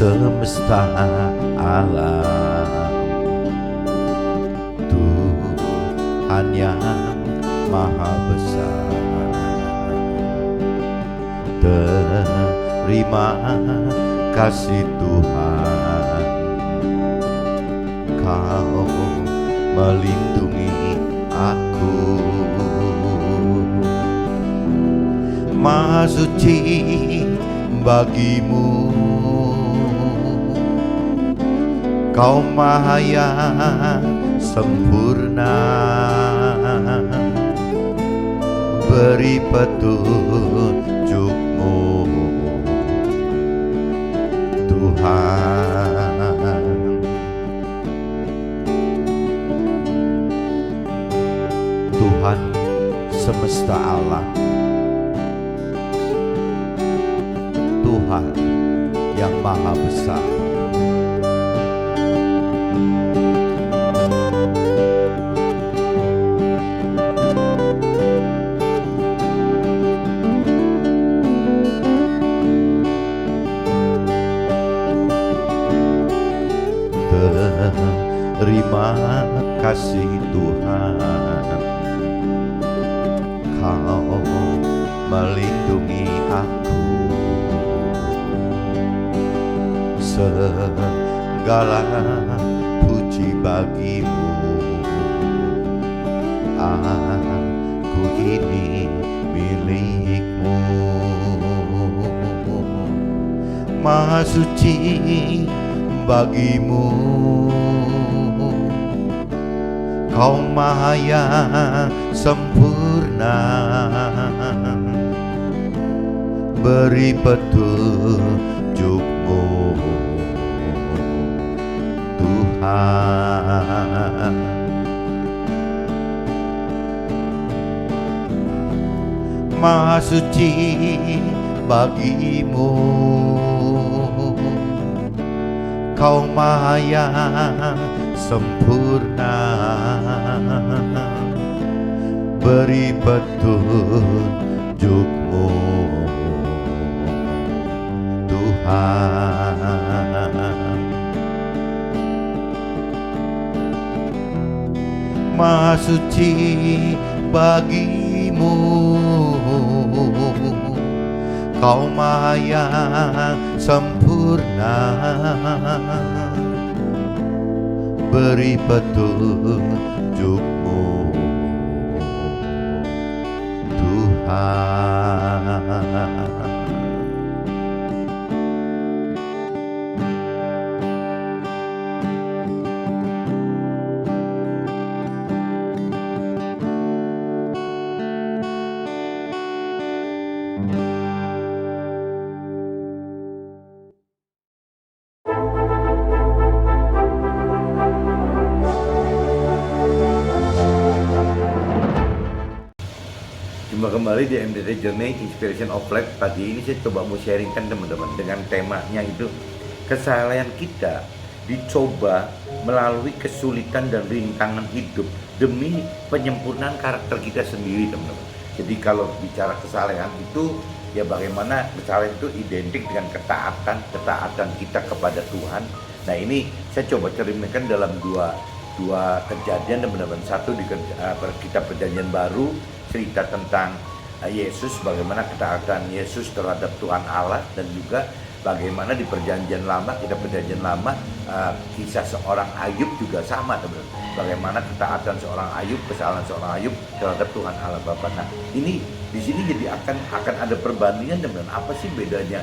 semesta alam, Tuhan yang maha besar. Terima kasih Tuhan, Kau melindungi aku. Maha suci bagimu, Kau maha yang sempurna. Beri petunjuk-Mu Tuhan. Tuhan semesta alam, Tuhan yang maha besar. Terima kasih Tuhan, Kau melindungi aku. Segala puji bagimu, aku ini milik-Mu. Maha suci bagimu, Kau maha yang sempurna. Beri petunjuk-Mu Tuhan. Maha suci bagimu, Kau maha yang sempurna. Beri petunjuk-Mu Tuhan. Maha suci bagimu, Kau maha yang sempurna. Beri petunjuk-Mu Tuhan. Jumpa kembali di MDT Journey Inspiration of Life. Pagi ini saya coba mau sharingkan teman-teman dengan temanya itu kesalahan kita dicoba melalui kesulitan dan rintangan hidup demi penyempurnaan karakter kita sendiri teman-teman. Jadi kalau bicara kesalahan itu ya bagaimana kesalahan itu identik dengan ketaatan kita kepada Tuhan. Nah ini saya coba ceritakan dalam dua kejadian teman-teman. Satu di kitab Perjanjian Baru, cerita tentang Yesus, bagaimana ketaatan Yesus terhadap Tuhan Allah, dan juga bagaimana di Perjanjian Lama, kitab Perjanjian Lama, kisah seorang Ayub juga sama teman-teman. Bagaimana ketaatan seorang Ayub, kesalahan seorang Ayub terhadap Tuhan Allah Bapa. Nah ini di sini jadi akan ada perbandingan teman-teman. Apa sih bedanya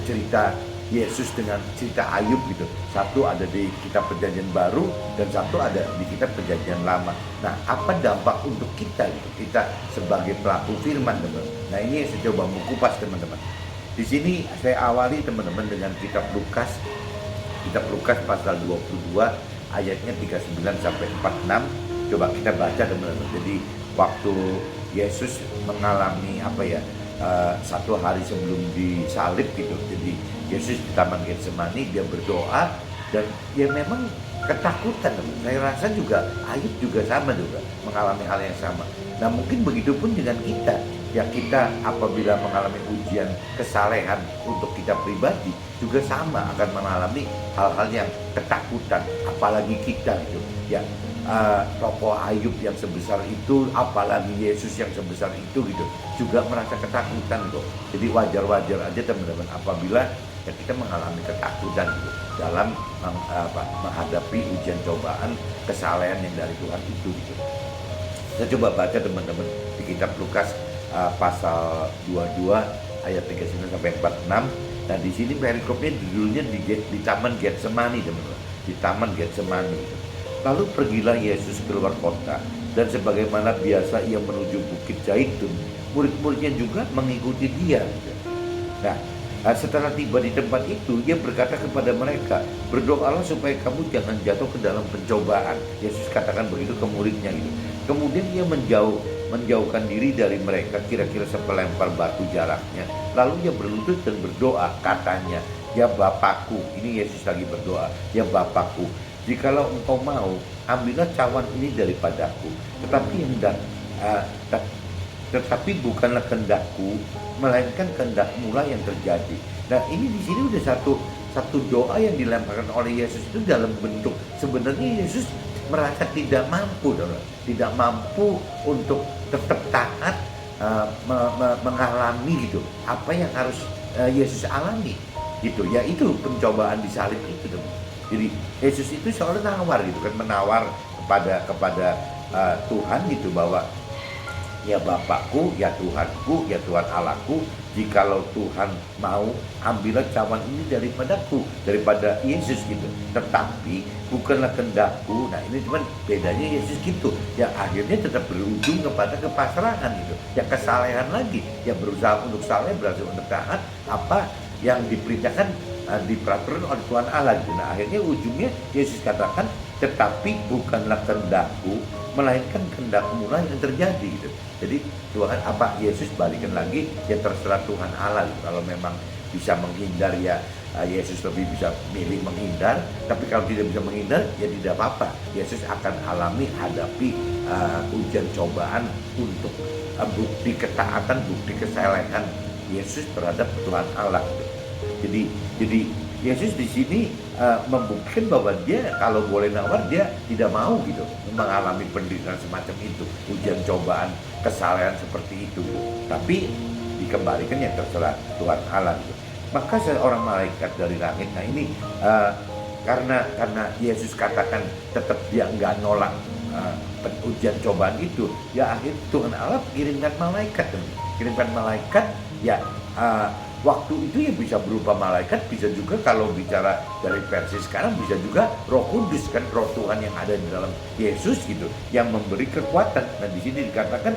cerita Yesus dengan cerita Ayub gitu? Satu ada di kitab Perjanjian Baru dan satu ada di kitab Perjanjian Lama. Nah, apa dampak untuk kita gitu? Kita sebagai pelaku firman, teman-teman. Nah, ini yang saya coba mengupas teman-teman. Di sini saya awali teman-teman dengan kitab Lukas. Kitab Lukas pasal 22 ayatnya 39 sampai 46. Coba kita baca teman-teman. Jadi waktu Yesus mengalami satu hari sebelum disalib gitu. Jadi Yesus di Taman Getsemani, dia berdoa dan ya memang ketakutan. Saya rasa juga Ayub juga sama juga mengalami hal yang sama. Nah mungkin begitu pun dengan kita Ya kita apabila mengalami ujian kesalehan untuk kita pribadi juga sama akan mengalami hal-hal yang ketakutan, apalagi kita gitu. Ya tokoh Ayub yang sebesar itu, apalagi Yesus yang sebesar itu gitu, juga merasa ketakutan gitu. Jadi wajar-wajar aja teman-teman apabila ya kita mengalami ketakutan gitu dalam menghadapi ujian cobaan kesalehan yang dari Tuhan itu gitu. Saya coba baca teman-teman di kitab Lukas pasal 22 ayat 39 sampai 46. Nah, di sini perikopnya judulnya di Taman Getsemani, teman-teman. Di Taman Getsemani. Lalu pergilah Yesus keluar kota, dan sebagaimana biasa ia menuju Bukit Zaitun, murid-muridnya juga mengikuti dia. Nah, setelah tiba di tempat itu, ia berkata kepada mereka, berdoalah supaya kamu jangan jatuh ke dalam pencobaan. Yesus katakan begitu ke muridnya gitu. Kemudian ia menjauhkan diri dari mereka kira-kira sepelempar batu jaraknya. Lalu ia berlutut dan berdoa, katanya, ya Bapakku, ini Yesus lagi berdoa, ya Bapakku, jikalau engkau mau, ambillah cawan ini daripadaku, tetapi bukanlah kehendakku, melainkan kehendakmu lah yang terjadi. Nah, ini di sini udah satu doa yang dilemparkan oleh Yesus itu dalam bentuk sebenarnya Yesus merasa tidak mampu untuk tetap taat mengalami gitu apa yang harus Yesus alami gitu, yaitu pencobaan di salib itu. Jadi Yesus itu seolah menawar gitu kan, menawar kepada Tuhan gitu, bahwa ya Bapakku, ya Tuhanku, ya Tuhan Allahku, jikalau Tuhan mau, ambillah cawan ini daripada Yesus gitu, tetapi bukanlah kehendakku. Nah, ini cuman bedanya Yesus gitu, yang akhirnya tetap berujung kepada kepasrahan gitu, ya kesalehan lagi, ya berusaha untuk saleh, berusaha untuk taat apa yang diperintahkan, diperaturan oleh Tuhan Allah gitu. Nah, akhirnya ujungnya Yesus katakan, tetapi bukanlah kehendakku, melainkan kehendakmu lah yang terjadi gitu. Jadi Tuhan Yesus balikan lagi, ya terserah Tuhan Allah gitu. Kalau memang bisa menghindar, ya Yesus lebih bisa milih menghindar. Tapi kalau tidak bisa menghindar, ya tidak apa-apa. Yesus akan hadapi ujian cobaan untuk bukti ketaatan, bukti kesalehan Yesus terhadap Tuhan Allah gitu. Jadi Yesus di sini membuktikan bahwa dia kalau boleh nawar, dia tidak mau gitu mengalami penderitaan semacam itu, ujian cobaan kesalehan seperti itu gitu. Tapi dikembalikan yang terserah Tuhan Allah gitu. Maka seorang malaikat dari langit, nah ini karena Yesus katakan tetap dia nggak nolak ujian cobaan itu, ya akhirnya Tuhan Allah kirimkan malaikat ya. Waktu itu ya bisa berupa malaikat, bisa juga kalau bicara dari versi sekarang bisa juga Roh Kudus kan, Roh Tuhan yang ada di dalam Yesus gitu, yang memberi kekuatan. Nah, di sini dikatakan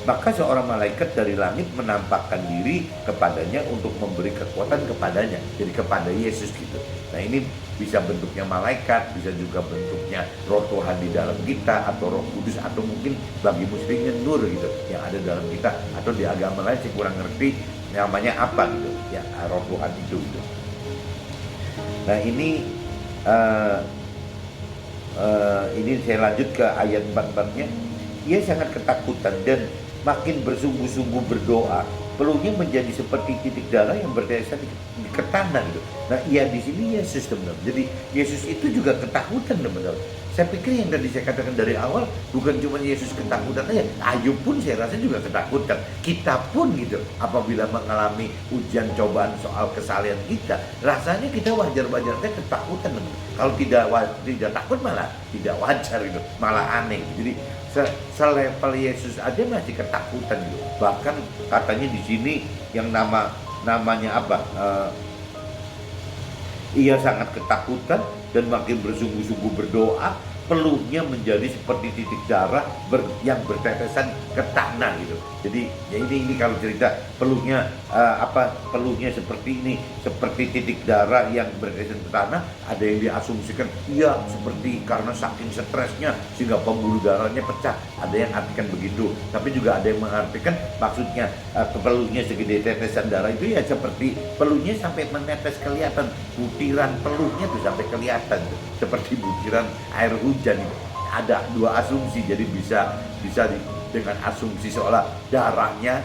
maka seorang malaikat dari langit menampakkan diri kepadanya untuk memberi kekuatan kepadanya, jadi kepada Yesus gitu. Nah, ini bisa bentuknya malaikat, bisa juga bentuknya Roh Tuhan di dalam kita, atau Roh Kudus, atau mungkin bagi muslimnya Nur gitu yang ada dalam kita, atau di agama lain saya kurang ngerti namanya apa gitu ya, Roh Tuhan itu gitu. Nah, ini saya lanjut ke ayat 4-nya. Ia sangat ketakutan dan makin bersungguh-sungguh berdoa. Peluhnya menjadi seperti titik darah yang bertetesan ke tanah gitu. Nah, ia di sini Yesus, teman-teman. Jadi Yesus itu juga ketakutan, teman-teman. Saya pikir yang tadi saya katakan dari awal, bukan cuma Yesus ketakutan aja, Ayub pun saya rasa juga ketakutan. Kita pun gitu, apabila mengalami ujian cobaan soal kesalehan kita, rasanya kita wajar-wajar aja ketakutan, teman. Kalau tidak takut malah tidak wajar gitu, malah aneh. Jadi selevel Yesus aja masih ketakutan gitu. Bahkan katanya di sini yang namanya apa? Ia sangat ketakutan dan makin bersungguh-sungguh berdoa. Peluhnya menjadi seperti titik darah yang bertetesan ke tanah gitu. Jadi ya ini kalau cerita peluhnya peluhnya seperti ini, seperti titik darah yang bertetesan ke tanah. Ada yang diasumsikan iya seperti karena saking stresnya sehingga pembuluh darahnya pecah. Ada yang artikan begitu. Tapi juga ada yang mengartikan maksudnya peluhnya segede tetesan darah itu ya seperti peluhnya sampai menetes kelihatan, butiran peluhnya tuh sampai kelihatan tuh, seperti butiran air hujan. Ada dua asumsi, jadi bisa dengan asumsi seolah darahnya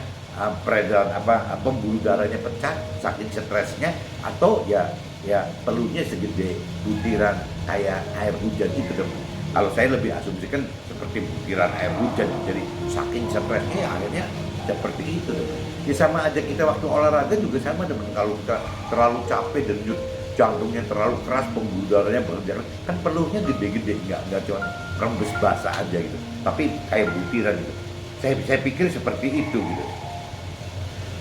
peredaran pembuluh darahnya pecah saking stresnya, atau ya peluhnya segede butiran kayak air hujan itu dong. Kalau saya lebih asumsikan seperti butiran air hujan, jadi saking stresnya ya akhirnya seperti itu dong. Ya sama aja kita waktu olahraga juga sama dong. Kalau kita terlalu capek dan jantungnya terlalu keras, pembuluh darahnya bekerja kan peluhnya gede-gede, nggak cuma rembes basah aja gitu, tapi kayak butiran gitu. Saya pikir seperti itu gitu.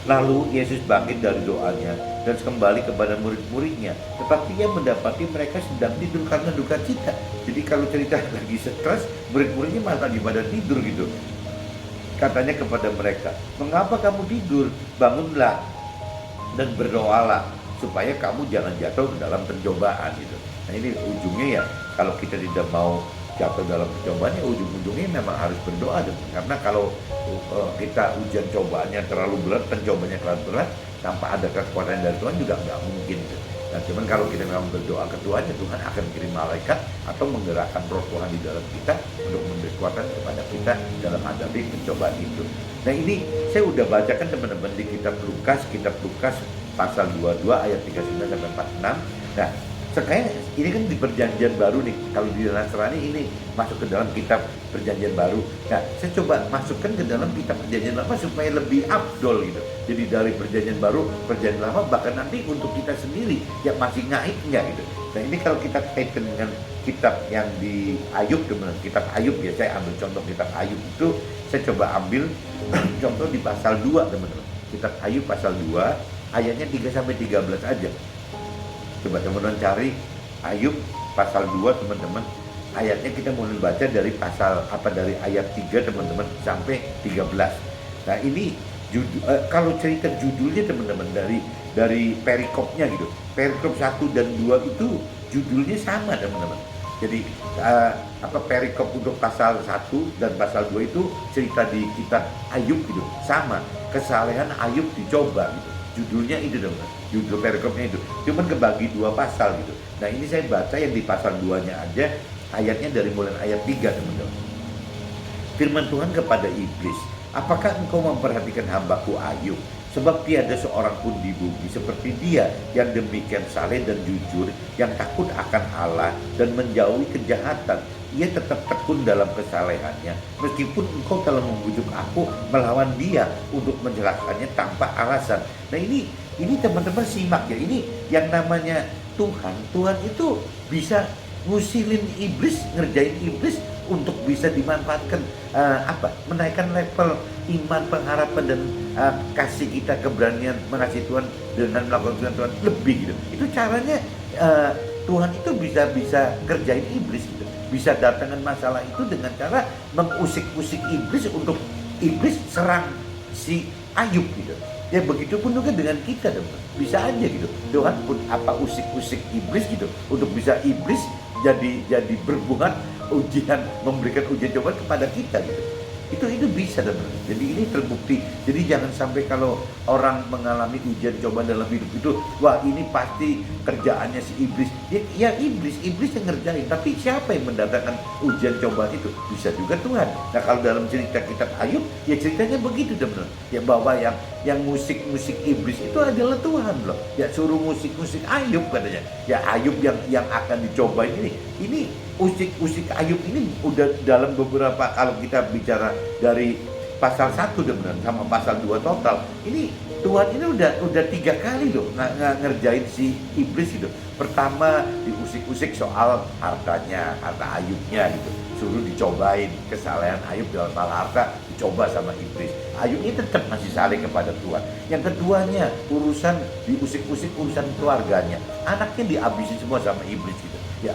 Lalu Yesus bangkit dari doanya dan kembali kepada murid-muridnya, tetapi ia mendapati mereka sedang tidur karena duka cita. Jadi kalau cerita lagi stres, murid-muridnya malah lagi pada tidur gitu. Katanya kepada mereka, mengapa kamu tidur? Bangunlah dan berdoalah supaya kamu jangan jatuh ke dalam pencobaan gitu. Nah ini ujungnya ya, kalau kita tidak mau jatuh dalam pencobaan ya ujung-ujungnya memang harus berdoa dong. Karena kalau kita ujian cobaannya terlalu berat, pencobanya terlalu berat, tanpa ada kekuatan dari Tuhan juga nggak mungkin gitu. Nah cuman kalau kita memang berdoa ke Tuhan, ya Tuhan akan kirim malaikat atau menggerakkan roh Tuhan di dalam kita untuk memberi kekuatan kepada kita dalam menghadapi pencobaan itu. Nah ini saya udah bacakan teman-teman di kitab Lukas pasal 22 ayat 39 sampai 46. Nah sekarang ini kan di perjanjian baru nih, kalau di Nasrani ini masuk ke dalam kitab perjanjian baru. Nah saya coba masukkan ke dalam kitab perjanjian lama supaya lebih afdol gitu. Jadi dari perjanjian baru, perjanjian lama, bahkan nanti untuk kita sendiri yang masih ngaitnya gitu. Nah ini kalau kita kaitkan dengan kitab yang di Ayub, teman-teman, kitab Ayub ya, saya ambil contoh kitab Ayub itu, saya coba ambil contoh di pasal 2 teman-teman. Kitab Ayub pasal 2 ayatnya 3 sampai 13 aja. Coba teman-teman cari Ayub pasal 2 teman-teman. Ayatnya kita mulai baca dari dari ayat 3 teman-teman sampai 13. Nah ini kalau cerita judulnya teman-teman dari perikopnya gitu. Perikop 1 dan 2 itu judulnya sama teman-teman. Jadi perikop untuk pasal 1 dan pasal 2 itu cerita di kitab Ayub gitu. Sama, kesalehan Ayub dicoba gitu. Judulnya itu dong, judul perikopnya itu. Cuman kebagi 2 pasal gitu. Nah ini saya baca yang di pasal 2-nya aja, ayatnya dari mulai ayat 3 teman-teman. Firman Tuhan kepada iblis, apakah engkau memperhatikan hambaku Ayub? Sebab tiada seorang pun di bumi seperti dia yang demikian saleh dan jujur, yang takut akan Allah dan menjauhi kejahatan. Ia tetap tekun dalam kesalehannya, meskipun engkau telah membujuk aku melawan dia untuk mencelakakannya tanpa alasan. Nah ini teman-teman simak ya, ini yang namanya Tuhan itu bisa ngusilin iblis, ngerjain iblis untuk bisa dimanfaatkan menaikkan level iman, pengharapan dan kasih kita keberanian mengasihi Tuhan dengan melakukan Tuhan lebih gitu. Itu caranya Tuhan itu bisa kerjain iblis gitu. Bisa datangkan masalah itu dengan cara mengusik-usik iblis untuk iblis serang si Ayub gitu. Ya begitu pun juga dengan kita teman. Bisa aja gitu. Tuhan pun usik-usik iblis gitu untuk bisa iblis jadi berbuat ujian, memberikan ujian coba kepada kita gitu. Itu bisa teman-teman. Jadi ini terbukti. Jadi jangan sampai kalau orang mengalami ujian coba dalam hidup itu, wah ini pasti kerjaannya si iblis. Ya iblis yang ngerjain. Tapi siapa yang mendatangkan ujian cobaan itu? Bisa juga Tuhan. Nah kalau dalam cerita kitab Ayub, ya ceritanya begitu teman-teman. Ya bahwa yang musik-musik iblis itu adalah Tuhan loh. Ya suruh musik-musik Ayub katanya. Ya Ayub yang akan dicobain ini usik Ayub ini udah dalam beberapa, kalau kita bicara dari pasal 1 benar sama pasal 2 total, ini Tuhan ini udah 3 kali loh ngerjain si iblis gitu. Pertama diusik-usik soal harta Ayubnya gitu, suruh dicobain kesalahan Ayub dalam hal harta, dicoba sama iblis. Ayub ini tetap masih saleh kepada Tuhan. Yang keduanya urusan diusik-usik urusan keluarganya, anaknya dihabisi semua sama iblis gitu. Ya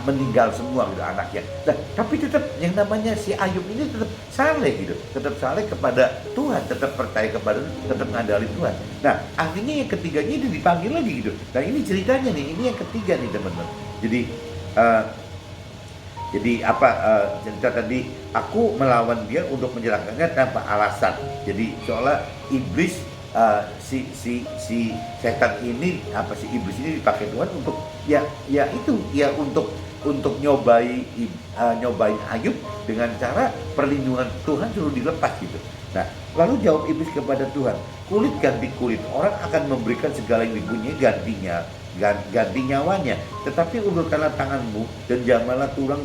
meninggal semua gitu anaknya. Nah, tapi tetap yang namanya si Ayub ini tetap saleh gitu, tetap saleh kepada Tuhan, tetap percaya kepada, tetap ngandalin Tuhan. Nah akhirnya yang ketiganya itu dipanggil lagi gitu. Nah ini ceritanya nih, ini yang ketiga nih teman-teman. Jadi cerita tadi, aku melawan dia untuk mencelakakannya tanpa alasan. Jadi seolah iblis si setan ini, si iblis ini dipakai Tuhan untuk ya untuk untuk nyobain Ayub dengan cara perlindungan Tuhan suruh dilepas gitu. Nah, lalu jawab iblis kepada Tuhan, kulit ganti kulit, orang akan memberikan segala yang dipunyai ganti nyawanya. Tetapi ulurkanlah tanganmu dan jamalah tulang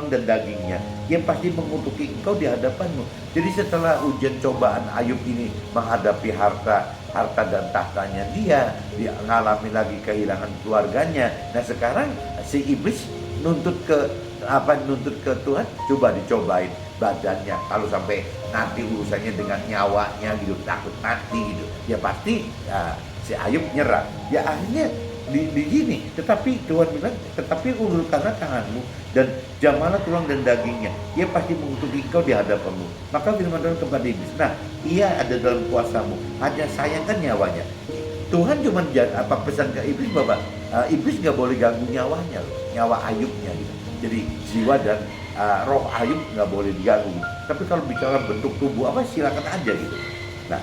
dan dagingnya. Dia pasti mengutuki engkau di hadapanmu. Jadi setelah ujian cobaan Ayub ini menghadapi harta dan tahtanya, dia mengalami lagi kehilangan keluarganya. Nah sekarang si iblis nuntut ke Tuhan, coba dicobain badannya. Kalau sampai nanti urusannya dengan nyawanya gitu, takut mati gitu, ya pasti si Ayub nyerah. Ya akhirnya di gini, tetapi Tuhan bilang, tetapi ulurkanlah tanganmu dan jamalah tulang dan dagingnya, ia pasti mengutuki engkau di hadapanmu. Maka firman Tuhan kepada iblis, nah ia ada dalam kuasamu, hanya sayangkan nyawanya. Tuhan cuma pesan ke iblis bahwa iblis nggak boleh ganggu nyawanya, nyawa Ayubnya gitu. Jadi jiwa dan roh Ayub nggak boleh diganggu. Tapi kalau bicara bentuk tubuh apa, silakan aja gitu. Nah,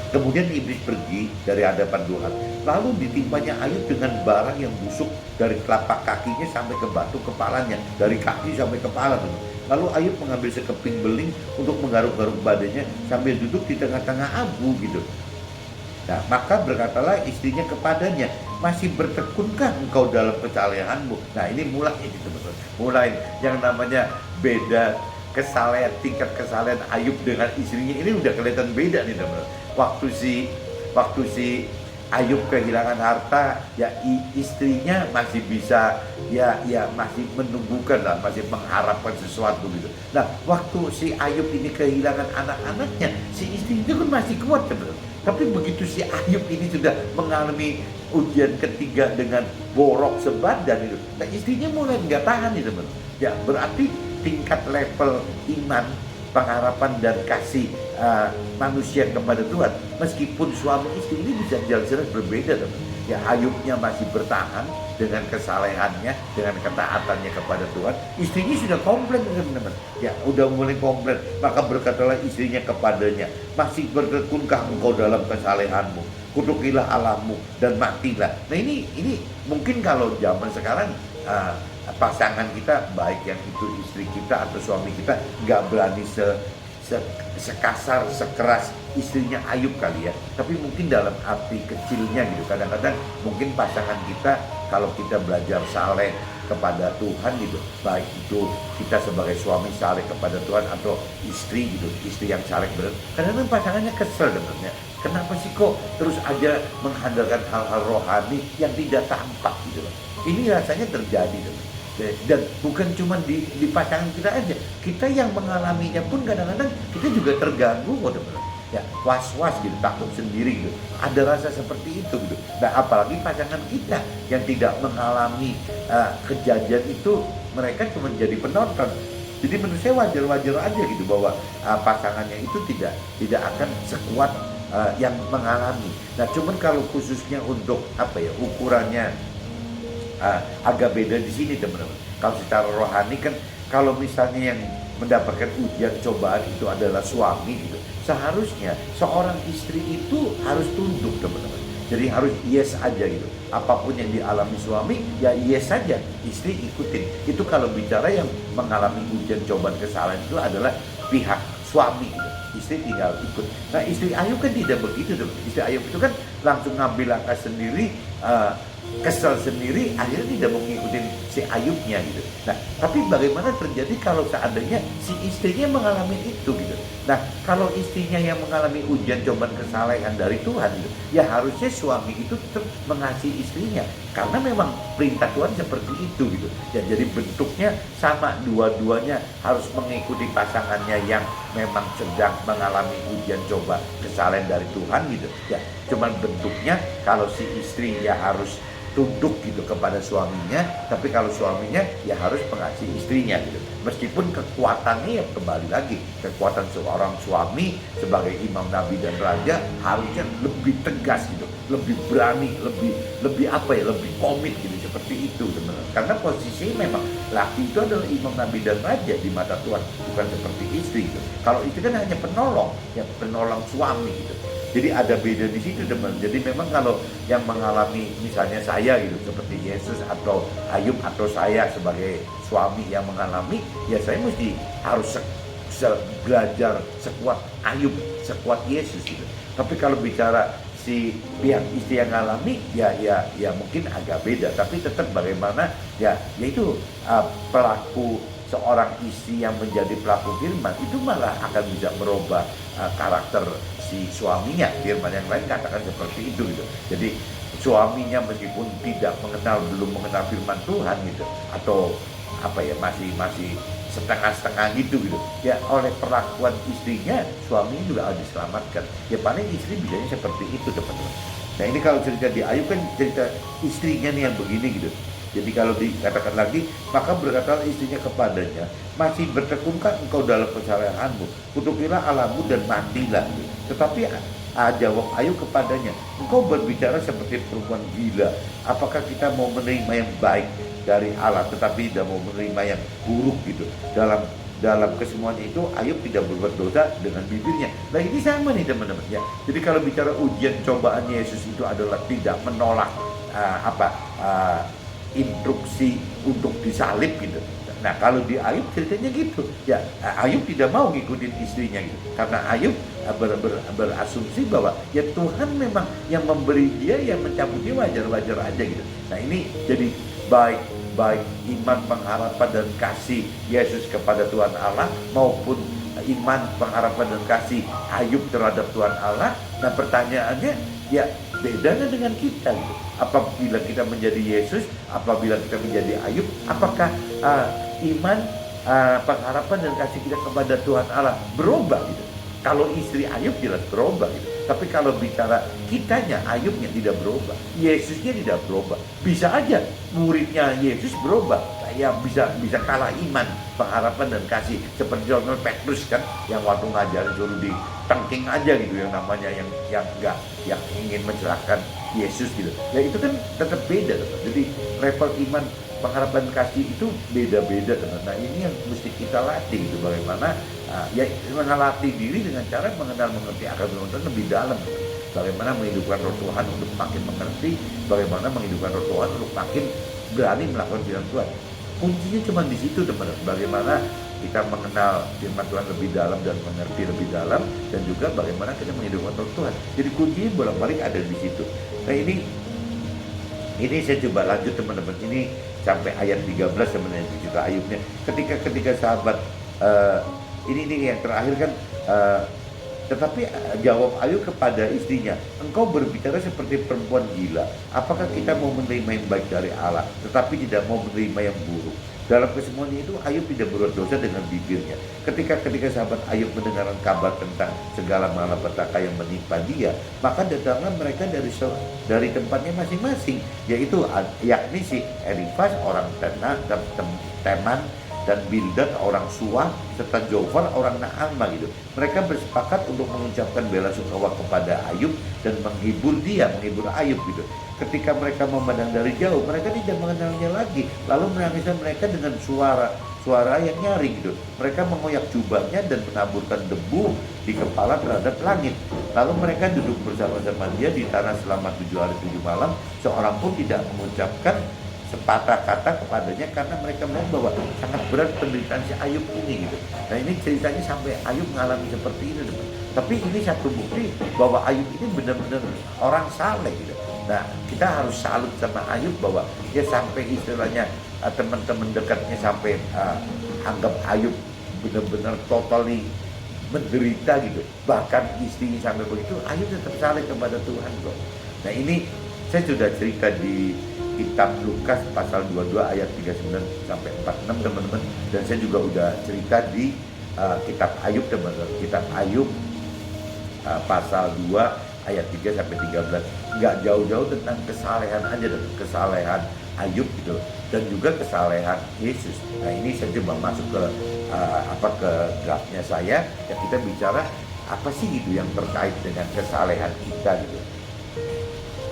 kemudian iblis pergi dari hadapan Tuhan. Lalu ditimpanya Ayub dengan barang yang busuk dari telapak kakinya sampai ke batu kepalanya, dari kaki sampai kepala. Lalu Ayub mengambil sekeping beling untuk menggaruk-garuk badannya sambil duduk di tengah-tengah abu gitu. Nah, maka berkatalah istrinya kepadanya, masih bertekunkah engkau dalam kesalehanmu? Nah, ini mulai ini teman-teman. Mulai yang namanya beda tingkat kesalehan Ayub dengan istrinya ini udah kelihatan beda nih teman-teman. Waktu si Ayub kehilangan harta, ya istrinya masih bisa ya masih menunggukan lah, masih mengharapkan sesuatu gitu. Nah, waktu si Ayub ini kehilangan anak-anaknya, si istri itu kan masih kuat teman-teman. Tapi begitu si Ayub ini sudah mengalami ujian ketiga dengan borok sebadan itu, nah istrinya mulai nggak tahan nih teman. Ya berarti tingkat level iman, pengharapan dan kasih manusia kepada Tuhan, meskipun suami istri ini bisa jelas-jelas berbeda teman. Ya Ayubnya masih bertahan dengan kesalehannya, dengan ketaatannya kepada Tuhan. Istrinya sudah komplain teman-teman. Ya udah mulai komplain. Maka berkatalah istrinya kepadanya, masih bertekunkah engkau dalam kesalehanmu? Kutukilah Allahmu dan matilah. Nah ini mungkin kalau zaman sekarang pasangan kita, baik yang itu istri kita atau suami kita, nggak berani sekasar, sekeras istrinya Ayub kali ya. Tapi mungkin dalam arti kecilnya gitu. Kadang-kadang mungkin pasangan kita, kalau kita belajar saleh kepada Tuhan gitu, baik itu kita sebagai suami saleh kepada Tuhan atau istri gitu, istri yang saleh benar, kadang-kadang pasangannya kesel dengannya. Kenapa sih kok terus aja mengandalkan hal-hal rohani yang tidak tampak gitu loh. Ini rasanya terjadi teman. Dan bukan cuma di pasangan kita aja, kita yang mengalaminya pun kadang-kadang kita juga terganggu kok teman. Ya was-was gitu, takut sendiri gitu, ada rasa seperti itu gitu. Nah apalagi pasangan kita yang tidak mengalami kejadian itu, mereka cuma jadi penonton. Jadi menurut saya wajar-wajar aja gitu bahwa pasangannya itu tidak akan sekuat yang mengalami. Nah cuman kalau khususnya untuk ukurannya agak beda di sini teman-teman. Kalau secara rohani kan, kalau misalnya yang mendapatkan ujian cobaan itu adalah suami gitu, seharusnya seorang istri itu harus tunduk teman-teman. Jadi harus yes aja gitu. Apapun yang dialami suami, ya yes saja, istri ikutin. Itu kalau bicara yang mengalami ujian cobaan kesalahan itu adalah pihak suami gitu. Istri tinggal ikut. Nah istri Ayub kan tidak begitu teman. Istri Ayub itu kan langsung ngambil langkah sendiri, kesel sendiri, akhirnya tidak mau ngikutin si Ayubnya gitu. Nah, tapi bagaimana terjadi kalau seandainya si istrinya mengalami itu gitu. Nah, kalau istrinya yang mengalami ujian cobaan kesalehan dari Tuhan gitu, ya harusnya suami itu tetap mengasihi istrinya, karena memang perintah Tuhan seperti itu gitu. Ya, jadi bentuknya sama, dua-duanya harus mengikuti pasangannya yang memang sedang mengalami ujian coba kesalehan dari Tuhan gitu. Ya, cuman bentuknya kalau si istri ya harus tunduk gitu kepada suaminya, tapi kalau suaminya ya harus mengasihi istrinya gitu. Meskipun kekuatannya ya kembali lagi, kekuatan seorang suami sebagai imam, nabi dan raja harusnya lebih tegas gitu, lebih berani, lebih lebih komit gitu, seperti itu teman-teman. Karena posisinya memang laki itu adalah imam, nabi dan raja di mata Tuhan, bukan seperti istri gitu. Kalau itu kan hanya penolong, ya penolong suami gitu. Jadi ada beda di situ teman. Jadi memang kalau yang mengalami misalnya saya gitu seperti Yesus atau Ayub atau saya sebagai suami yang mengalami, ya saya mesti harus belajar sekuat Ayub, sekuat Yesus gitu. Tapi kalau bicara si pihak istri yang ngalami, ya mungkin agak beda. Tapi tetap bagaimana ya yaitu pelaku seorang istri yang menjadi pelaku firman itu malah akan bisa merubah karakter si suaminya. Firman yang lain katakan seperti itu gitu. Jadi suaminya meskipun belum mengenal firman Tuhan gitu, atau apa ya masih setengah-setengah gitu ya, oleh perlakuan istrinya suaminya juga harus diselamatkan. Ya paling istri bisanya seperti itu teman-teman. Nah ini kalau cerita di Ayub kan cerita istrinya nih yang begini gitu. Jadi kalau dikatakan lagi, maka berkatalah istrinya kepadanya, masih bertekunkah engkau dalam kesalahanmu, kutukilah Allahmu dan mandilah. Tetapi jawab Ayub kepadanya, engkau berbicara seperti perempuan gila. Apakah kita mau menerima yang baik dari Allah tetapi tidak mau menerima yang buruk gitu? Dalam kesemuanya itu Ayub tidak berbuat dosa dengan bibirnya. Nah ini sama nih teman-teman ya. Jadi kalau bicara ujian cobaan Yesus itu adalah tidak menolak instruksi untuk disalib gitu. Nah kalau di Ayub ceritanya gitu ya, Ayub tidak mau ngikutin istrinya gitu, karena Ayub berasumsi bahwa ya Tuhan memang yang memberi dia, yang mencabutnya wajar-wajar aja gitu. Nah ini jadi baik iman, pengharapan dan kasih Yesus kepada Tuhan Allah maupun iman, pengharapan dan kasih Ayub terhadap Tuhan Allah. Nah pertanyaannya ya bedanya dengan kita gitu. Apabila kita menjadi Yesus, apabila kita menjadi Ayub, apakah iman, pengharapan dan kasih kita kepada Tuhan Allah berubah gitu? Kalau istri Ayub jelas berubah gitu. Tapi kalau bicara kitanya, Ayubnya tidak berubah, Yesusnya tidak berubah. Bisa aja muridnya Yesus berubah, ya bisa kalah iman, pengharapan dan kasih. Seperti contoh Petrus kan, yang waktu ngajarin suruh ditengking aja gitu, yang namanya yang ingin mencelakakan Yesus gitu. Ya itu kan tetap beda teman. Jadi level iman, pengharapan kasih itu beda-beda teman. Nah ini yang mesti kita latih gitu, bagaimana ya melatih diri dengan cara mengenal-mengerti akan Tuhan lebih dalam. Bagaimana menghidupkan roh Tuhan untuk makin mengerti, bagaimana menghidupkan roh Tuhan untuk makin berani melakukan firman Tuhan. Kuncinya cuma di situ teman-teman. Bagaimana kita mengenal firman Tuhan lebih dalam dan mengerti lebih dalam, dan juga bagaimana kita menghidupkan roh Tuhan. Jadi kuncinya bolak-balik ada di situ. Nah ini saya coba lanjut teman-teman. Ini sampai ayat 13 sebenarnya cerita Ayubnya. Ketika sahabat ini yang terakhir kan, tetapi jawab Ayub kepada istrinya, engkau berbicara seperti perempuan gila. Apakah kita mau menerima yang baik dari Allah tetapi tidak mau menerima yang buruk? Dalam kesemuanya itu Ayub tidak berbuat dosa dengan bibirnya. Ketika sahabat Ayub mendengar kabar tentang segala malapetaka yang menimpa dia, maka datanglah mereka dari tempatnya masing-masing, yaitu yakni si Elifaz orang Teman, dan Bildad orang Suah, serta Jofar orang Naamah gitu. Mereka bersepakat untuk mengucapkan bela sungkawa kepada Ayub dan menghibur Ayub gitu. Ketika mereka memandang dari jauh, mereka tidak mengenalnya lagi. Lalu menangislah mereka dengan suara yang nyaring gitu. Mereka mengoyak jubahnya dan menaburkan debu di kepala terhadap langit. Lalu mereka duduk bersama-sama dia di tanah selama 7 hari 7 malam. Seorang pun tidak mengucapkan sepatah kata kepadanya, karena mereka melihat bahwa sangat berat penderitaan si Ayub ini gitu. Nah ini ceritanya sampai Ayub mengalami seperti ini teman. Tapi ini satu bukti bahwa Ayub ini benar-benar orang saleh gitu. Nah kita harus salut sama Ayub bahwa dia sampai istilahnya teman-teman dekatnya sampai anggap Ayub benar-benar totally menderita gitu. Bahkan istrinya sampai begitu, Ayub tetap saleh kepada Tuhan kok. Nah ini saya sudah cerita di kitab Lukas pasal 22 ayat 39 sampai 46 teman-teman, dan saya juga udah cerita di kitab Ayub teman-teman. Kitab Ayub pasal 2 ayat 3 sampai 13. Nggak jauh-jauh tentang kesalehan aja, dan kesalehan Ayub gitu, dan juga kesalehan Yesus. Nah ini saya coba masuk ke ke draftnya saya, ya kita bicara apa sih gitu yang terkait dengan kesalehan kita gitu.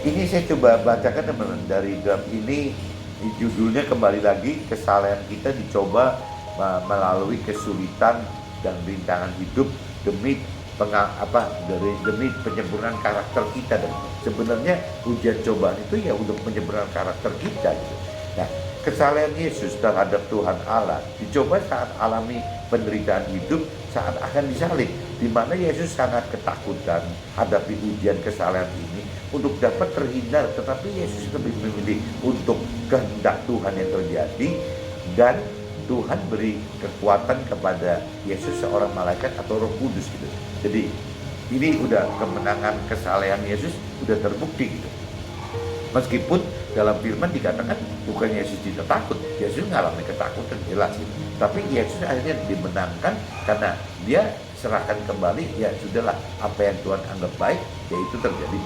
Ini saya coba bacakan teman-teman dari draft ini. Judulnya kembali lagi, kesalehan kita dicoba melalui kesulitan dan rintangan hidup demi demi penyempurnaan karakter kita. Dan sebenarnya ujian cobaan itu ya untuk penyempurnaan karakter kita gitu. Nah, kesalehan Yesus terhadap Tuhan Allah dicoba saat alami penderitaan hidup saat akan disalib, di mana Yesus sangat ketakutan hadapi ujian kesalehan ini untuk dapat terhindar, tetapi Yesus lebih memilih untuk kehendak Tuhan yang terjadi, dan Tuhan beri kekuatan kepada Yesus seorang malaikat atau Roh Kudus gitu. Jadi ini udah kemenangan kesalehan Yesus udah terbukti gitu. Meskipun dalam firman dikatakan bukan Yesus tidak takut, Yesus mengalami ketakutan jelas gitu. Tapi Yesus akhirnya dimenangkan karena dia serahkan kembali, ya sudahlah, apa yang Tuhan anggap baik yaitu terjadi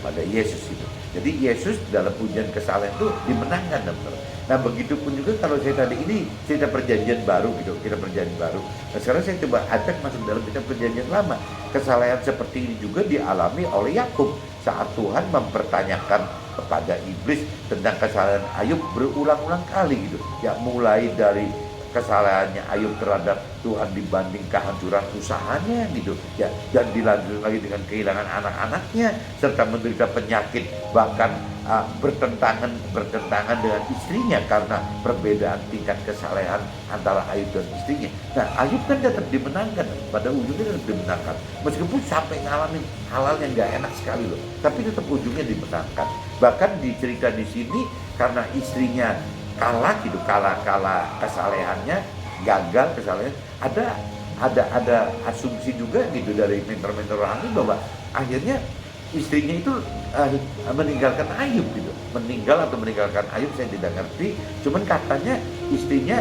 pada Yesus itu. Jadi Yesus dalam ujian kesalehan itu dimenangkan, teman-teman. Nah, begitupun juga kalau saya tadi ini cerita perjanjian baru gitu, kita perjanjian baru. Nah, sekarang saya coba ajak masuk dalam kita perjanjian lama. Kesalehan seperti ini juga dialami oleh Yakub saat Tuhan mempertanyakan kepada iblis tentang kesalahan Ayub berulang-ulang kali gitu. Ya, mulai dari kesalahannya Ayub terhadap Tuhan dibanding kehancuran usahanya gitu ya, dan dilanjutkan lagi dengan kehilangan anak-anaknya serta menderita penyakit, bahkan bertentangan dengan istrinya karena perbedaan tingkat kesalehan antara Ayub dan istrinya. Nah, Ayub kan tetap dimenangkan, pada ujungnya tetap dimenangkan meskipun sampai ngalamin hal-hal yang gak enak sekali loh, tapi tetap ujungnya dimenangkan. Bahkan di cerita di sini karena istrinya kalah kesalehannya, gagal kesalehan, ada asumsi juga gitu dari mentor-mentor rohani bahwa akhirnya istrinya itu meninggalkan Ayub gitu. Meninggalkan Ayub saya tidak ngerti, cuman katanya istrinya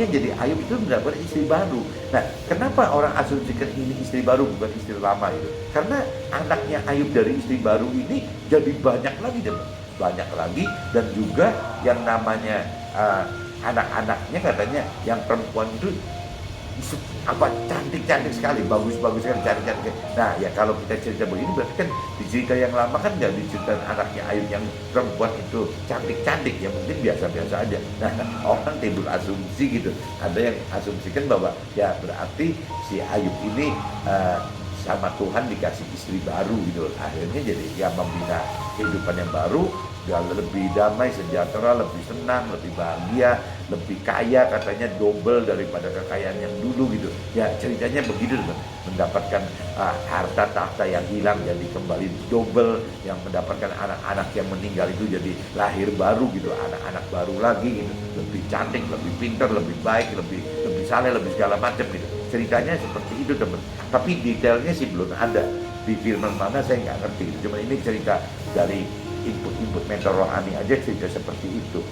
jadi Ayub itu mendapat istri baru. Nah, kenapa orang asumsikan ini istri baru bukan istri lama itu? Karena anaknya Ayub dari istri baru ini jadi banyak lagi, dan juga yang namanya anak-anaknya katanya yang perempuan itu cantik-cantik sekali, bagus-bagus sekali, cantik-cantik. Nah, ya kalau kita cerita begini berarti kan di cerita yang lama kan nggak diceritakan anaknya Ayub yang perempuan itu cantik-cantik, ya mungkin biasa-biasa aja. Nah, orang timbul asumsi gitu, ada yang asumsikan bahwa ya berarti si Ayub ini sama Tuhan dikasih istri baru gitu. Akhirnya jadi ya membina kehidupan yang baru, dia lebih damai, sejahtera, lebih senang, lebih bahagia, lebih kaya, katanya double daripada kekayaan yang dulu gitu. Ya ceritanya begitu, mendapatkan harta tahta yang hilang jadi kembali double, yang mendapatkan anak-anak yang meninggal itu jadi lahir baru gitu, anak-anak baru lagi gitu, lebih cantik, lebih pintar, lebih baik, lebih saleh, lebih segala macam gitu. Ceritanya seperti itu, teman. Tapi detailnya sih belum ada di firman mana, saya nggak ngerti. Cuma ini cerita dari input mentor rohani aja, cerita seperti itu.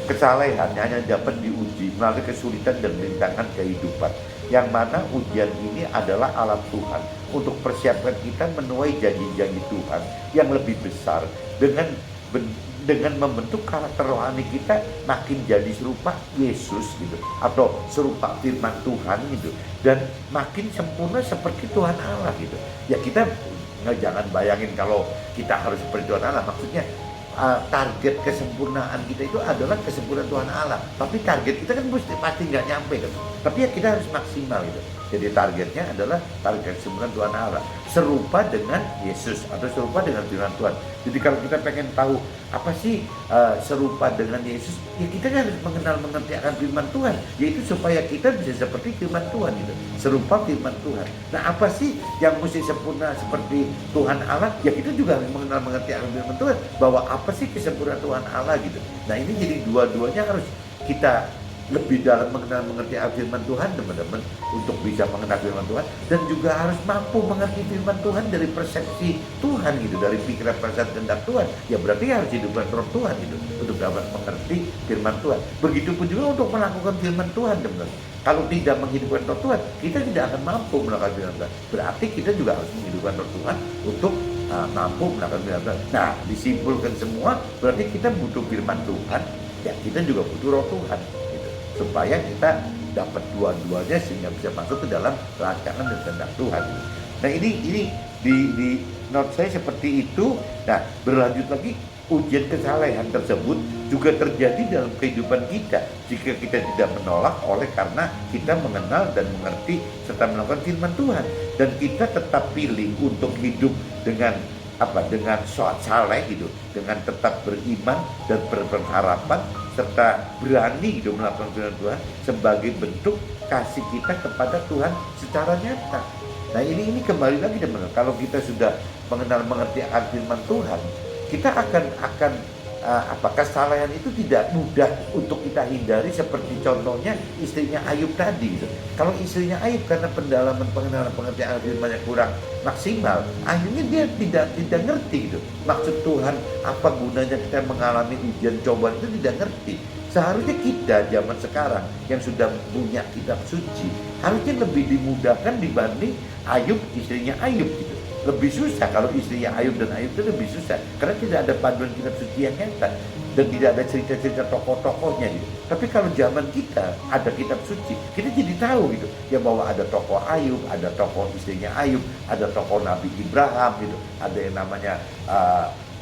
Kesalehan hanya dapat diuji melalui kesulitan dan rintangan kehidupan, yang mana ujian ini adalah alat Tuhan untuk persiapkan kita menuai janji-janji Tuhan yang lebih besar dengan membentuk karakter rohani kita makin jadi serupa Yesus gitu, atau serupa firman Tuhan gitu, dan makin sempurna seperti Tuhan Allah gitu. Ya kita jangan bayangin kalau kita harus seperti Tuhan Allah, maksudnya target kesempurnaan kita itu adalah kesempurnaan Tuhan Allah, tapi target kita kan pasti nggak nyampe kan, tapi ya kita harus maksimal gitu. Jadi targetnya adalah target kesempurnaan Tuhan Allah, serupa dengan Yesus atau serupa dengan firman Tuhan. Jadi kalau kita pengen tahu apa sih serupa dengan Yesus, ya kita harus mengerti akan firman Tuhan, yaitu supaya kita bisa seperti firman Tuhan gitu, serupa firman Tuhan. Nah, apa sih yang mesti sempurna seperti Tuhan Allah? Ya kita juga harus mengerti akan firman Tuhan, bahwa apa sih kesempurnaan Tuhan Allah gitu. Nah, ini jadi dua-duanya harus kita lebih dalam mengerti firman Tuhan, teman-teman, untuk bisa mengenal firman Tuhan, dan juga harus mampu mengerti firman Tuhan dari persepsi Tuhan gitu, dari pikiran perasaan kehendak Tuhan. Ya berarti harus hidupkan roh Tuhan gitu untuk dapat mengerti firman Tuhan. Begitupun juga untuk melakukan firman Tuhan, teman-teman. Kalau tidak menghidupkan roh Tuhan, kita tidak akan mampu melakukan firman Tuhan. Berarti kita juga harus menghidupkan roh Tuhan untuk mampu melakukan firman Tuhan. Nah, disimpulkan semua berarti kita butuh firman Tuhan, ya kita juga butuh roh Tuhan gitu, supaya kita dapat dua-duanya sehingga bisa masuk ke dalam rancangan dan kehendak Tuhan. Nah, ini di note saya seperti itu. Nah, berlanjut lagi, ujian kesalehan tersebut juga terjadi dalam kehidupan kita jika kita tidak menolak, oleh karena kita mengenal dan mengerti serta melakukan firman Tuhan, dan kita tetap pilih untuk hidup dengan dengan saleh gitu, dengan tetap beriman dan berpengharapan serta berani hidup melakukan firman Tuhan sebagai bentuk kasih kita kepada Tuhan secara nyata. Nah ini kembali lagi teman-teman, kalau kita sudah mengenal mengerti akan firman Tuhan, kita akan kesalahan itu tidak mudah untuk kita hindari, seperti contohnya istrinya Ayub tadi gitu. Kalau istrinya Ayub karena pendalaman pengenalan pengertian firman yang kurang maksimal, akhirnya dia tidak ngerti gitu maksud Tuhan, apa gunanya kita mengalami ujian cobaan itu tidak ngerti. Seharusnya kita zaman sekarang yang sudah punya kitab suci harusnya lebih dimudahkan dibanding Ayub, istrinya Ayub gitu. Lebih susah kalau istrinya Ayub dan Ayub itu lebih susah karena tidak ada panduan kitab suci yang nyata dan tidak ada cerita-cerita tokoh-tokohnya gitu. Tapi kalau zaman kita ada kitab suci, kita jadi tahu gitu ya, bahwa ada tokoh Ayub, ada tokoh istrinya Ayub, ada tokoh Nabi Ibrahim gitu, ada yang namanya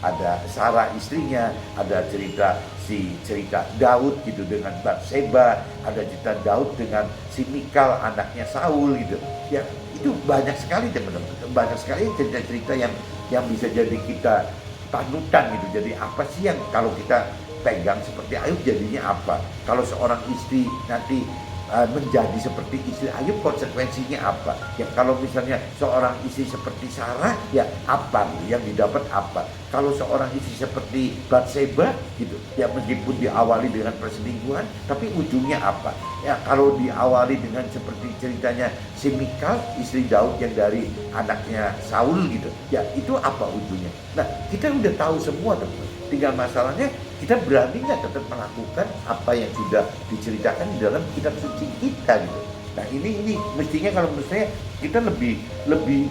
ada Sarah istrinya, ada cerita Daud gitu dengan Batseba, ada cerita Daud dengan si Mikal anaknya Saul gitu. Ya itu banyak sekali teman-teman, banyak sekali cerita-cerita yang bisa jadi kita panutan gitu. Jadi apa sih yang kalau kita pegang seperti Ayub jadinya apa? Kalau seorang istri nanti menjadi seperti istri Ayub, konsekuensinya apa? Ya kalau misalnya seorang istri seperti Sarah, ya apa yang didapat apa? Kalau seorang istri seperti Batseba gitu, ya meskipun diawali dengan perselingkuhan, tapi ujungnya apa? Ya kalau diawali dengan seperti ceritanya si Mikal, istri Daud yang dari anaknya Saul gitu, ya itu apa ujungnya? Nah kita udah tahu semua teman-teman. Tinggal masalahnya kita berani nggak tetap melakukan apa yang sudah diceritakan di dalam kitab suci kita gitu. Nah ini mestinya kalau menurut saya kita lebih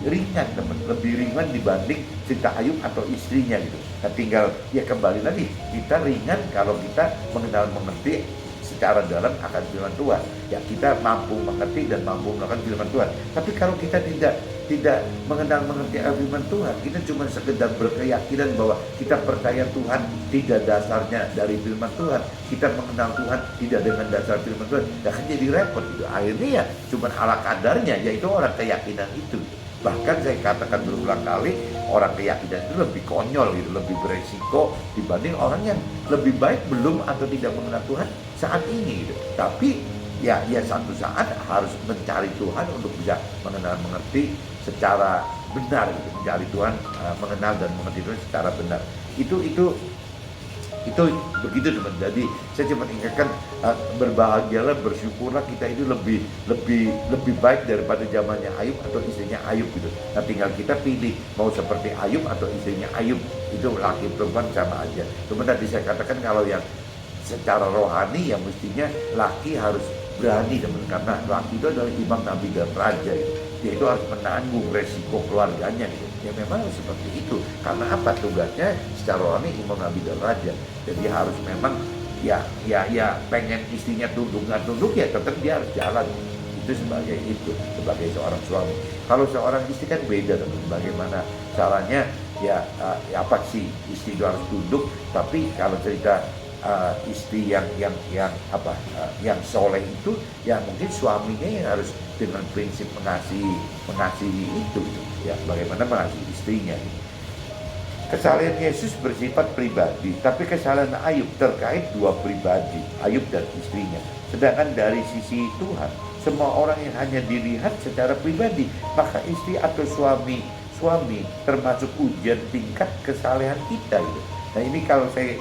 ringan teman, lebih ringan dibanding cerita Ayub atau istrinya gitu. Nah tinggal ya kembali lagi, kita ringan kalau kita mengerti secara dalam akan firman Tuhan. Ya kita mampu mengerti dan mampu melakukan firman Tuhan. Tapi kalau kita tidak mengerti firman Tuhan, kita cuma sekedar berkeyakinan bahwa kita percaya Tuhan tidak dasarnya dari firman Tuhan, kita mengenal Tuhan tidak dengan dasar firman Tuhan, akan jadi repot gitu. Akhirnya ya cuma ala kadarnya, yaitu orang keyakinan itu. Bahkan saya katakan berulang kali, orang keyakinan itu lebih konyol gitu, lebih beresiko dibanding orang yang lebih baik belum atau tidak mengenal Tuhan saat ini gitu. Tapi ya satu saat harus mencari Tuhan untuk bisa mengerti secara benar gitu. Mencari Tuhan, mengenal dan mengerti Tuhan secara benar. Itu begitu teman. Jadi saya cuma ingatkan, berbahagialah, bersyukurlah kita itu lebih baik daripada zamannya Ayub atau istrinya Ayub gitu. Nah tinggal kita pilih mau seperti Ayub atau istrinya Ayub, itu laki perempuan sama aja. Cuma tadi saya katakan kalau yang secara rohani ya mestinya laki harus berani teman, karena laki itu adalah imam, nabi dan raja gitu. Dia itu harus menanggung resiko keluarganya gitu. Ya memang seperti itu. Karena apa? Tugasnya secara rohani imam, nabi dan raja. Jadi harus memang ya pengen istrinya tunduk nggak tunduk, ya tetap dia harus jalan. Itu sebagai seorang suami. Kalau seorang istri kan beda teman. Bagaimana caranya? Ya apa sih, istri itu harus tunduk. Tapi kalau cerita istri yang soleh itu, ya mungkin suaminya yang harus dengan prinsip mengasihi itu ya, bagaimana mengasihi istrinya. Kesalahan Yesus bersifat pribadi, tapi kesalahan Ayub terkait dua pribadi, Ayub dan istrinya. Sedangkan dari sisi Tuhan, semua orang yang hanya dilihat secara pribadi, maka istri atau suami termasuk ujian tingkat kesalahan kita gitu. Nah ini kalau saya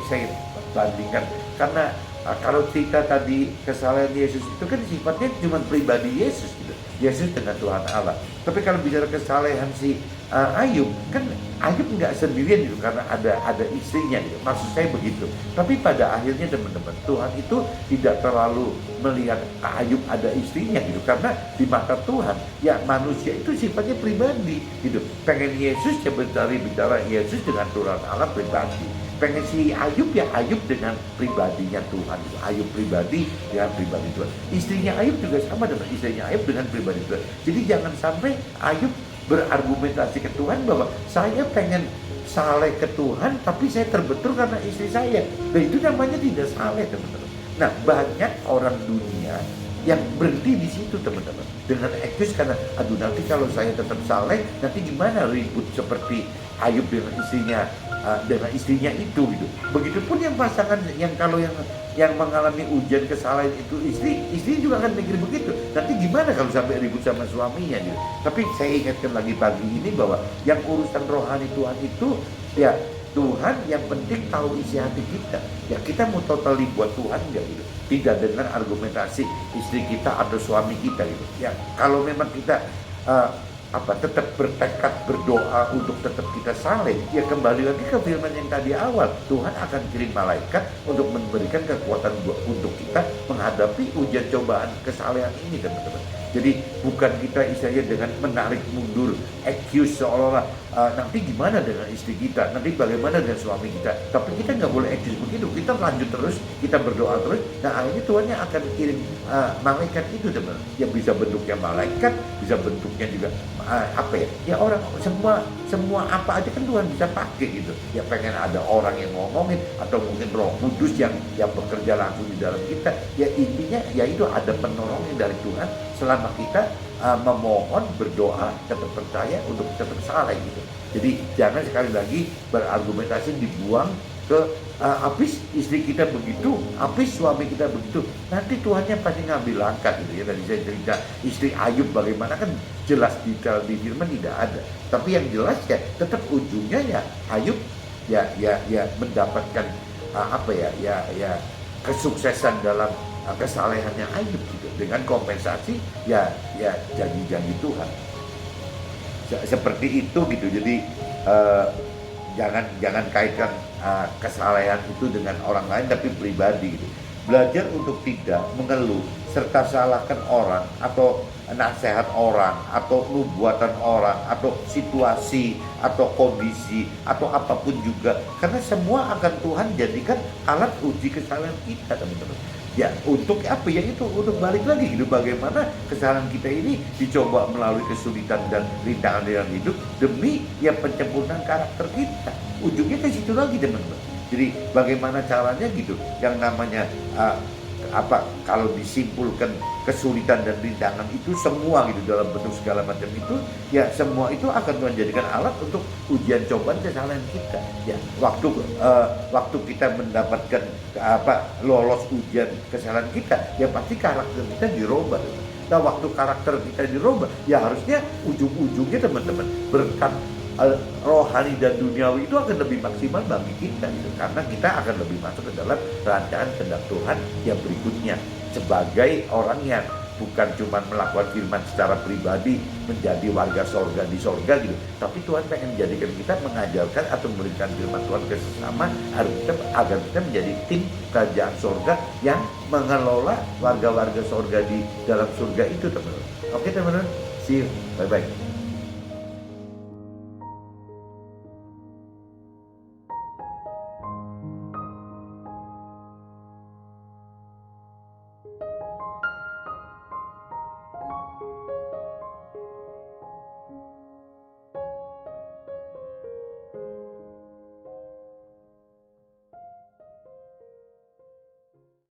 bandingkan, karena kalau cerita tadi kesalahan Yesus itu kan sifatnya cuma pribadi Yesus gitu, Yesus dengan Tuhan Allah. Tapi kalau bicara kesalahan si Ayub, kan Ayub nggak sendirian gitu, karena ada istrinya gitu. Maksud saya begitu. Tapi pada akhirnya teman-teman, Tuhan itu tidak terlalu melihat Ayub ada istrinya gitu, karena di mata Tuhan ya manusia itu sifatnya pribadi gitu. Pengen Yesus ya bicara Yesus dengan Tuhan Allah pribadi. Pengen si Ayub ya Ayub dengan pribadinya Tuhan. Ayub pribadi dengan pribadi Tuhan. Istrinya Ayub juga sama dengan istrinya Ayub dengan pribadi Tuhan. Jadi jangan sampai Ayub berargumentasi ke Tuhan bahwa saya pengen saleh ke Tuhan, tapi saya terbentur karena istri saya. Nah itu namanya tidak saleh, teman-teman. Nah banyak orang dunia yang berhenti di situ, teman-teman, dengan excuse karena aduh nanti kalau saya tetap saleh nanti gimana, ribut seperti Ayub dengan istrinya itu gitu. Begitupun yang pasangan yang kalau yang mengalami ujian kesalahan itu istri juga akan mikir begitu. Nanti gimana kalau sampai ribut sama suaminya gitu. Tapi saya ingatkan lagi pagi ini bahwa yang urusan rohani Tuhan itu ya Tuhan yang penting tahu isi hati kita. Ya kita mau totally buat Tuhan enggak gitu. Tidak dengan argumentasi istri kita atau suami kita gitu. Ya kalau memang kita tetap bertekad berdoa untuk tetap kita saleh, ya kembali lagi ke firman yang tadi awal, Tuhan akan kirim malaikat untuk memberikan kekuatan untuk kita menghadapi ujian cobaan kesalehan ini, teman-teman. Jadi bukan kita istilahnya dengan menarik mundur, excuse seolah-olah nanti gimana dengan istri kita, nanti bagaimana dengan suami kita. Tapi kita nggak boleh excuse begitu, kita lanjut terus, kita berdoa terus. Nah akhirnya Tuhan yang akan kirim malaikat itu, teman, yang bisa bentuknya malaikat, bisa bentuknya juga ya orang, semua apa aja kan Tuhan bisa pakai gitu. Ya pengen ada orang yang ngomongin atau mungkin Roh Kudus yang bekerja langsung di dalam kita. Ya intinya ya itu ada penolongan dari Tuhan selama kita memohon, berdoa, tetap percaya untuk tetap saleh gitu. Jadi jangan sekali lagi berargumentasi dibuang ke habis istri kita begitu, habis suami kita begitu, nanti Tuhannya pasti ngambil langkah gitu ya. Tadi saya cerita istri Ayub bagaimana kan jelas detail di firman tidak ada, tapi yang jelas ya tetap ujungnya ya Ayub ya mendapatkan kesuksesan dalam kesalehannya Ayub gitu, dengan kompensasi ya janji-janji Tuhan seperti itu gitu. Jadi jangan kaitkan kesalehan itu dengan orang lain tapi pribadi gitu. Belajar untuk tidak mengeluh serta salahkan orang atau nasihat orang atau nubuatan orang atau situasi atau kondisi atau apapun juga, karena semua akan Tuhan jadikan alat uji kesalahan kita, teman-teman. Ya untuk apa ya, itu untuk balik lagi gitu, bagaimana kesalahan kita ini dicoba melalui kesulitan dan rintangan dalam hidup demi ya penyempurnaan karakter kita. Ujungnya ke situ lagi, teman-teman. Jadi bagaimana caranya gitu, yang namanya kalau disimpulkan kesulitan dan rintangan itu semua gitu dalam bentuk segala macam itu, ya semua itu akan menjadikan alat untuk ujian cobaan kesalahan kita. Ya waktu kita mendapatkan lolos ujian kesalahan kita, ya pasti karakter kita dirubah. Nah waktu karakter kita dirubah, ya harusnya ujung-ujungnya, teman-teman, berkat rohani dan duniawi itu akan lebih maksimal bagi kita gitu. Karena kita akan lebih masuk ke dalam rancangan kehendak Tuhan yang berikutnya, sebagai orang yang bukan cuma melakukan firman secara pribadi menjadi warga sorga di sorga gitu, tapi Tuhan pengen menjadikan kita mengajarkan atau memberikan firman Tuhan ke sesama agar kita menjadi tim kerajaan sorga yang mengelola warga-warga sorga di dalam surga itu, teman-teman. Oke teman-teman, see you, bye-bye.